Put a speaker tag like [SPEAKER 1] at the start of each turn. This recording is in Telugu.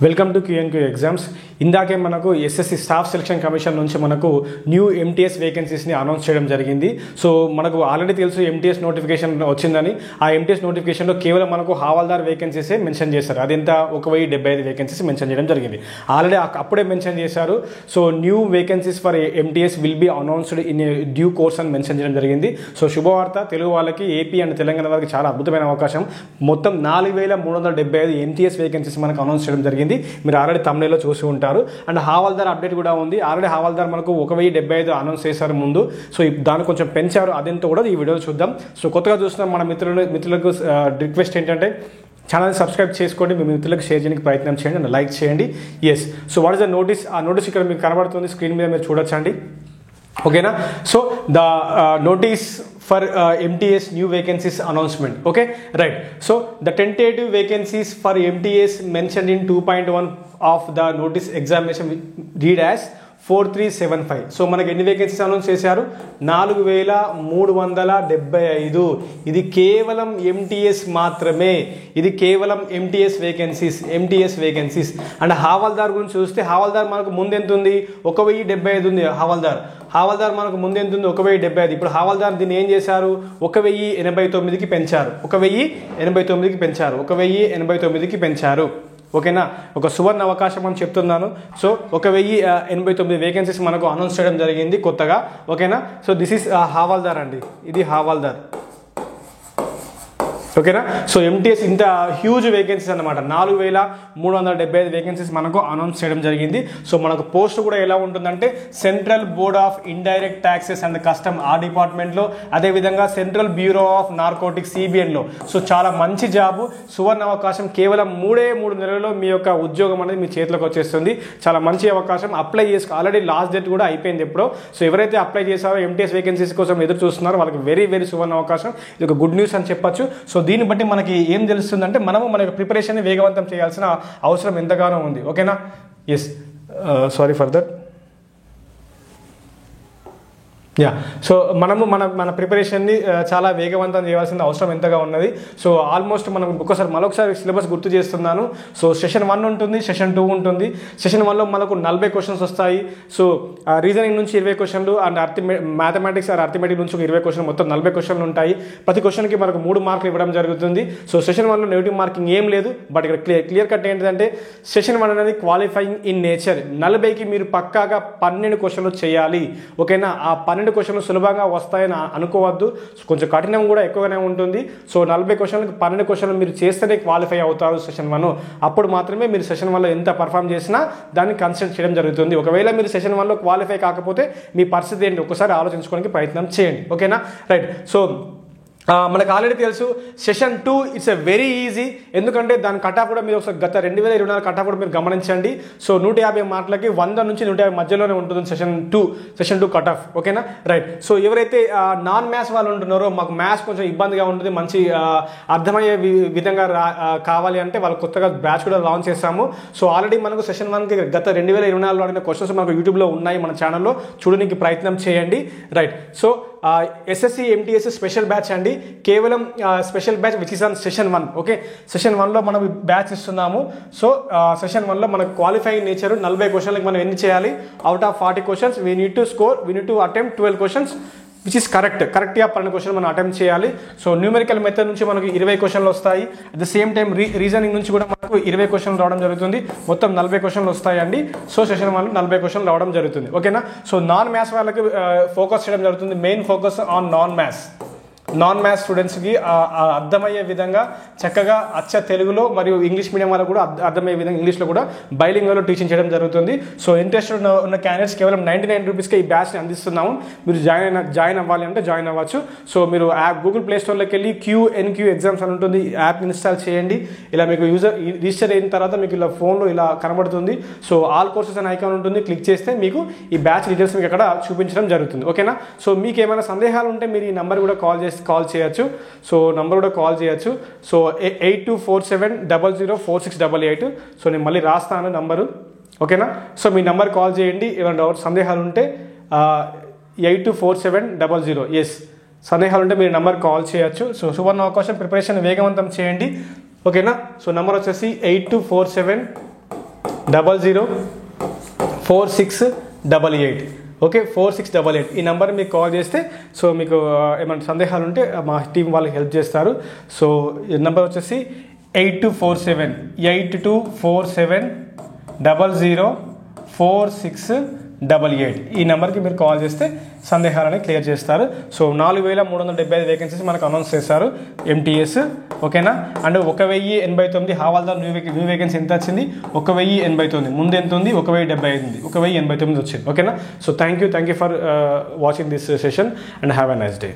[SPEAKER 1] Welcome to క్యూఎన్క్యూ exams. ఇందాకే మనకు ఎస్ఎస్సి స్టాఫ్ సెలక్షన్ కమిషన్ నుంచి మనకు న్యూ ఎంటీఎస్ వేకెన్సీస్ని అనౌన్స్ చేయడం జరిగింది. సో మనకు ఆల్రెడీ తెలుసు ఎంటీఎస్ నోటిఫికేషన్ వచ్చిందని. ఆ ఎంటీఎస్ నోటిఫికేషన్లో కేవలం మనకు హవాల్దార్ వేకెన్సీసే మెన్షన్ చేశారు. అది ఎంత 1075 వేకెన్సీస్ మెన్షన్ చేయడం జరిగింది. ఆల్రెడీ అప్పుడే మెన్షన్ చేశారు. So new vacancies for MTS will be announced in due course అని మెన్షన్ చేయడం జరిగింది. సో శుభవార్త, తెలుగు వాళ్ళకి, ఏపీ అండ్ తెలంగాణ వారికి చాలా అద్భుతమైన అవకాశం. మొత్తం 4375 ఎంటీఎస్ వేకెన్సీస్ మనకు అనౌన్స్ చేయడం జరిగింది. మీరు ఆల్రెడీ తమిళలో చూసి ఉంటారు. అండ్ హవాల్దార్ అప్డేట్ కూడా ఉంది. ఆల్రెడీ హవాల్దార్ మనకు 1075 అనౌన్స్ చేశారు ముందు. సో దాన్ని కొంచెం పెంచారు. అదేంటో కూడా ఈ వీడియోలో చూద్దాం. సో కొత్తగా చూస్తున్న మన మిత్రులకు రిక్వెస్ట్ ఏంటంటే ఛానల్ సబ్స్క్రైబ్ చేసుకోండి, మీ మిత్రులకు షేర్ చేయడానికి ప్రయత్నం చేయండి అండ్ లైక్ చేయండి. Yes, so what is the notice? ఆ నోటీస్ ఇక్కడ మీకు కనబడుతుంది స్క్రీన్ మీద, మీరు చూడొచ్చండి. ఓకేనా? So the notice for MTS new vacancies announcement. Okay, right. So the tentative vacancies for MTS mentioned in 2.1 of the notice examination read as 4375. So మనకి ఎన్ని వేకెన్సీస్ అనౌన్స్ చేశారు? 4375. ఇది కేవలం ఎంటీఎస్ మాత్రమే. ఇది కేవలం ఎంటీఎస్ వేకెన్సీస్. అండ్ హవాల్దార్ గురించి చూస్తే హవాల్దార్ మనకు ముందు ఎంత ఉంది? 1075 ఉంది. హవాల్దార్ మనకు ముందు ఎంత ఉంది? 1075. ఇప్పుడు హవాల్దార్ దీన్ని ఏం చేశారు? 1089కి పెంచారు. 1089కి పెంచారు. ఓకేనా? ఒక సువర్ణ అవకాశం అని చెప్తున్నాను. సో 1089 వేకెన్సీస్ మనకు అనౌన్స్ చేయడం జరిగింది కొత్తగా. ఓకేనా? సో దిస్ ఈస్ హవాల్దార్ అండి. ఇది హవాల్దార్. ఓకేనా? సో ఎంటీఎస్ ఇంత హ్యూజ్ వేకెన్సీస్ అనమాట. 4375 వేకెన్సీస్ మనకు అనౌన్స్ చేయడం జరిగింది. సో మనకు పోస్ట్ కూడా ఎలా ఉంటుందంటే central board of indirect taxes and custom ఆ డిపార్ట్మెంట్లో, అదేవిధంగా సెంట్రల్ బ్యూరో ఆఫ్ నార్కోటిక్స్ CBNలో. సో చాలా మంచి జాబు, సువర్ణ అవకాశం. కేవలం 3 నెలల్లో మీ యొక్క ఉద్యోగం అనేది మీ చేతిలోకి వచ్చేస్తుంది. చాలా మంచి అవకాశం. అప్లై చేసుకో, ఆల్రెడీ లాస్ట్ డేట్ కూడా అయిపోయింది ఎప్పుడో. సో ఎవరైతే అప్లై చేశారో ఎంటీఎస్ వేకెన్సీస్ కోసం ఎదురు చూస్తున్నారో వాళ్ళకి వెరీ సువర్ణ అవకాశం. ఇది ఒక గుడ్ న్యూస్ అని చెప్పొచ్చు. సో దీన్ని బట్టి మనకి ఏం తెలుస్తుందంటే మనము మన ప్రిపరేషన్ వేగవంతం చేయాల్సిన అవసరం ఎంతగానో ఉంది. ఓకేనా? Yes, sorry for that. Yeah, so మనము మన ప్రిపరేషన్ని చాలా వేగవంతం చేయాల్సిన అవసరం ఎంతగా ఉన్నది. సో ఆల్మోస్ట్ మనం మరొకసారి సిలబస్ గుర్తు చేస్తున్నాను. సో సెషన్ 1 ఉంటుంది, సెషన్ 2 ఉంటుంది. సెషన్ 1లో మనకు 40 క్వశ్చన్స్ వస్తాయి. సో రీజనింగ్ నుంచి 20 క్వశ్చన్లు అండ్ మ్యాథమెటిక్స్ ఆర్ అర్థమెటిక్ నుంచి 20 క్వశ్చన్లు, మొత్తం 40 క్వశ్చన్లు ఉంటాయి. ప్రతి క్వశ్చన్కి మనకు 3 మార్కులు ఇవ్వడం జరుగుతుంది. సో సెషన్ 1లో నెగిటివ్ మార్కింగ్ ఏం లేదు. బట్ ఇక్కడ క్లియర్ కట్ ఏంటంటే సెషన్ 1 అనేది క్వాలిఫైయింగ్ ఇన్ నేచర్. 40కి మీరు పక్కాగా 12 క్వశ్చన్లు చేయాలి. ఓకేనా? ఆ 12 క్వశ్చన్లు సులభంగా వస్తాయని అనుకోవద్దు. కొంచెం కఠినం కూడా ఎక్కువగానే ఉంటుంది. సో 40 క్వశ్చన్లకు 12 క్వశ్చన్లు మీరు చేస్తేనే క్వాలిఫై అవుతారు సెషన్ 1. అప్పుడు మాత్రమే మీరు సెషన్ 1లో ఎంత పర్ఫామ్ చేసినా దాన్ని కన్సిడర్ చేయడం జరుగుతుంది. ఒకవేళ మీరు సెషన్ 1లో క్వాలిఫై కాకపోతే మీ పరిస్థితి ఏంటి ఒకసారి ఆలోచించుకోవడానికి ప్రయత్నం చేయండి. ఓకేనా? రైట్. సో మనకు ఆల్రెడీ తెలుసు సెషన్ 2 ఇట్స్ వెరీ ఈజీ. ఎందుకంటే దాని కటాఫ్ కూడా మీరు ఒకసారి గత 2024 కటాఫ్ కూడా మీరు గమనించండి. సో 150 మార్కులకి 100 నుంచి 150 మధ్యలోనే ఉంటుంది సెషన్ 2 కటాఫ్. ఓకేనా? రైట్. సో ఎవరైతే నాన్ మ్యాథ్స్ వాళ్ళు ఉంటున్నారో, మాకు మ్యాథ్స్ కొంచెం ఇబ్బందిగా ఉంటుంది, మంచి అర్థమయ్యే విధంగా కావాలి అంటే వాళ్ళు కొత్తగా బ్యాచ్ కూడా లాంచ్ చేస్తాము. సో ఆల్రెడీ మనకు సెషన్ 1కి గత 2024లో అడిగిన క్వశ్చన్స్ మనకు యూట్యూబ్లో ఉన్నాయి, మన ఛానల్లో చూడడానికి ప్రయత్నం చేయండి. Right. So SSC MTS special batch అండి. కేవలం special batch which is on session 1. Okay, session 1లో మనం బ్యాచ్ ఇస్తున్నాము. సో సెషన్ 1లో మనకు క్వాలిఫైయింగ్ నేచర్ 40 క్వశ్చన్లకు మనం ఎన్ని చేయాలి? Out of 40 questions we need to attempt 12 questions which is కరెక్ట్గా 12 క్వశ్చన్ మనం అటెంప్ట్ చేయాలి. సో న్యూమెరికల్ మెథడ్ నుంచి మనకు 20 క్వశ్చన్లు వస్తాయి. At the same time reasoning నుంచి కూడా మనకు 20 క్వశ్చన్లు రావడం జరుగుతుంది. మొత్తం 40 క్వశ్చన్లు వస్తాయండి. సో సెషన్ 1లో 40 క్వశ్చన్లు రావడం జరుగుతుంది. ఓకేనా? సో నాన్ మ్యాథ్స్ వాళ్ళకి ఫోకస్ చేయడం జరుగుతుంది. Main focus on non maths స్టూడెంట్స్కి అర్థమయ్యే విధంగా చక్కగా అచ్చ తెలుగులో మరియు ఇంగ్లీష్ మీడియం వాళ్ళకు కూడా అర్థమయ్యే విధంగా ఇంగ్లీష్లో కూడా బైలింగ్వల్లో టీచింగ్ చేయడం జరుగుతుంది. సో ఇంట్రెస్ట్ ఉన్న క్యాండిడేట్స్ కేవలం 99 రూపీస్కే ఈ బ్యాచ్ని అందిస్తున్నాము. మీరు జాయిన్ అవ్వాలి అంటే జాయిన్ అవ్వచ్చు. సో మీరు యాప్ గూగుల్ ప్లే స్టోర్లోకి వెళ్ళి QNQ ఎగ్జామ్స్ అని ఉంటుంది, యాప్ ఇన్స్టాల్ చేయండి. ఇలా మీకు రిజిస్టర్ అయిన తర్వాత మీకు ఇలా ఫోన్లో ఇలా కనబడుతుంది. సో ఆల్ కోర్సెస్ అనే ఐకాన్ ఉంటుంది, క్లిక్ చేస్తే మీకు ఈ బ్యాచ్ డీటెయిల్స్ మీకు అక్కడ చూపించడం జరుగుతుంది. ఓకేనా? సో మీకు ఏమైనా సందేహాలు ఉంటే మీరు ఈ నెంబర్ కూడా కాల్ చేయొచ్చు. సో నంబర్ కూడా కాల్ చేయొచ్చు. సో 8247004688. సో నేను మళ్ళీ రాస్తాను నంబరు. ఓకేనా? సో మీ నంబర్ కాల్ చేయండి. ఏమైనా డౌట్ సందేహాలు ఉంటే 824700. ఎస్, సందేహాలు ఉంటే మీరు నంబర్ కాల్ చేయొచ్చు. సో సువర్ణ అవకాశం, ప్రిపరేషన్ వేగవంతం చేయండి. ఓకేనా? సో నంబర్ వచ్చేసి 8247 004688. ఓకే, 4688 ఈ నెంబర్ మీకు కాల్ చేస్తే సో మీకు ఏమైనా సందేహాలు ఉంటే మా టీం వాళ్ళకి హెల్ప్ చేస్తారు. సో ఈ నెంబర్ వచ్చేసి 8247 ఈ నెంబర్కి మీరు కాల్ చేస్తే సందేహాలని క్లియర్ చేస్తారు. సో 4375 వేకెన్సీస్ మనకు అనౌన్స్ చేశారు ఎంటీఎస్. ఓకేనా, అండ్ 1089 హవాల్దార్ న్యూ వేకెన్సీ ఎంత వచ్చింది? 1089. ముందు ఎంత ఉంది? 1075. 1089 వచ్చింది. ఓకేనా, so thank you for watching this session and have a nice day.